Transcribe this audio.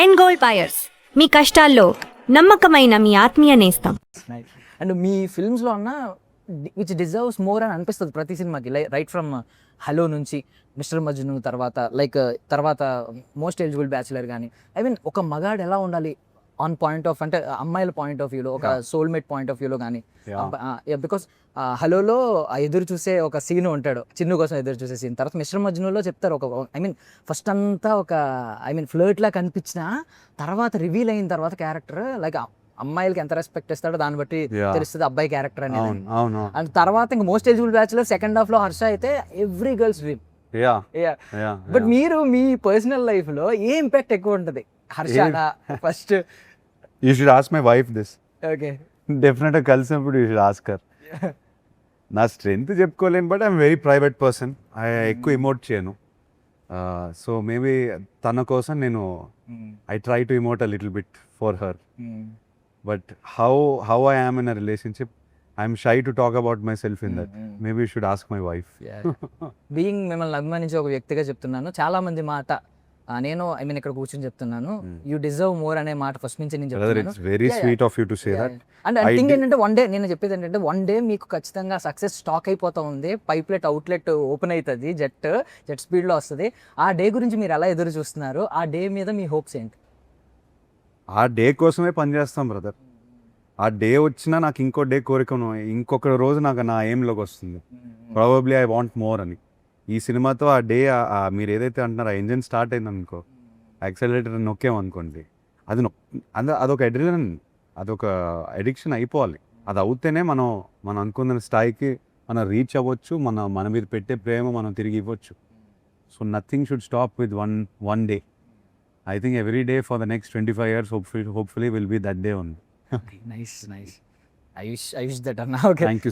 And gold buyers, మీ కష్టాల్లో నమ్మకమైన మీ ఆత్మీయ నేస్తం. అండ్ మీ ఫిల్మ్స్లో ఉన్న విచ్ డిజర్వ్స్ మోర్ అని అనిపిస్తుంది ప్రతి సినిమాకి, రైట్ ఫ్రమ్ హలో నుంచి మిస్టర్ మజ్ను తర్వాత మోస్ట్ ఎలిజిబుల్ బ్యాచులర్ కానీ, ఐ మీన్ ఒక మగాడు ఎలా ఉండాలి ఆన్ పాయింట్ ఆఫ్, అంటే అమ్మాయిల పాయింట్ ఆఫ్ వ్యూలో, ఒక సోల్మేట్ పాయింట్ ఆఫ్ వ్యూలో కానీ, బికాస్ హలోలో ఎదురు చూసే ఒక సీన్ ఉంటాడు, చిన్ను కోసం ఎదురు చూసే సీన్. తర్వాత మిస్టర్ మజ్నులో చెప్తారు ఒక, ఐ మీన్ ఫస్ట్ అంతా ఒక, ఐ మీన్ ఫ్లర్ట్లా కనిపించిన తర్వాత రివీల్ అయిన తర్వాత క్యారెక్టర్ లైక్ అమ్మాయిలకి ఎంత రెస్పెక్ట్ ఇస్తాడో దాన్ని బట్టి తెలుస్తుంది అబ్బాయి క్యారెక్టర్ అనేది. అండ్ తర్వాత ఇంకా most eligible bachelor second half లో హర్ష అయితే ఎవ్రీ గర్ల్స్ డ్రీమ్. బట్ మీరు మీ పర్సనల్ లైఫ్ లో ఏ ఇంపాక్ట్ ఎక్కువ ఉంటుంది, Harsha first? You should ask my wife this. Okay, డెఫినెట్గా కలిసినప్పుడు యూ షుడ్ ఆస్క్ హర్. నా స్ట్రెంగ్త్ చెప్పుకోలేను, but I'm very private person. ఎక్కువ ఇమోట్ చేయను. సో మేబీ తన కోసం నేను I try to emote a little bit for her. But how I am in a relationship, I'm shy to talk about myself in that. Maybe you should ask my wife. Being మిమ్మల్ని అభిమానించే ఒక వ్యక్తిగా చెప్తున్నాను, చాలా మంది మాట నేను I mean ఇక్కడ కూర్చొని చెప్తున్నాను, యూ డిజర్వ్ మోర్ అనే మాట ఫస్ట్ నుంచి నేను చెప్తున్నాను. It's very sweet of you to say that. And I think ఏంటంటే వన్ డే, నేను చెప్పేది ఏంటంటే వన్ డే మీకు ఖచ్చితంగా సక్సెస్ స్టాక్ అయిపోతా ఉంది, పైప్లెట్ అవుట్లెట్ ఓపెన్ అవుతుంది, జెట్ స్పీడ్లో వస్తుంది. ఆ డే గురించి మీరు ఎలా ఎదురు చూస్తున్నారు? ఆ డే మీద మీ హోప్స్ ఏంటి? ఆ డే కోసమే పనిచేస్తాం బ్రదర్. ఆ డే వచ్చినా నాకు ఇంకో డే కోరికను, ఇంకొక రోజు నాకు నా ఎయిమ్లోకి వస్తుంది. ప్రాబబ్లీ ఐ వాంట్ మోర్ అని. ఈ సినిమాతో ఆ డే, మీరు ఏదైతే అంటున్నారో ఆ ఇంజిన్ స్టార్ట్ అయింది అనుకో, యాక్సలరేటర్ నొక్కేమనుకోండి, అదొక అడ్రినలిన్, అదొక అడిక్షన్ అయిపోవాలి. అది అవుతేనే మనం అనుకున్న స్థాయికి మనం రీచ్ అవ్వచ్చు, మన మీద పెట్టే ప్రేమ మనం తిరిగి ఇవ్వచ్చు. So nothing should stop with one day. I think every day for the next 25 years hopefully will be that day only. Nice. I wish that. Okay. Thank you so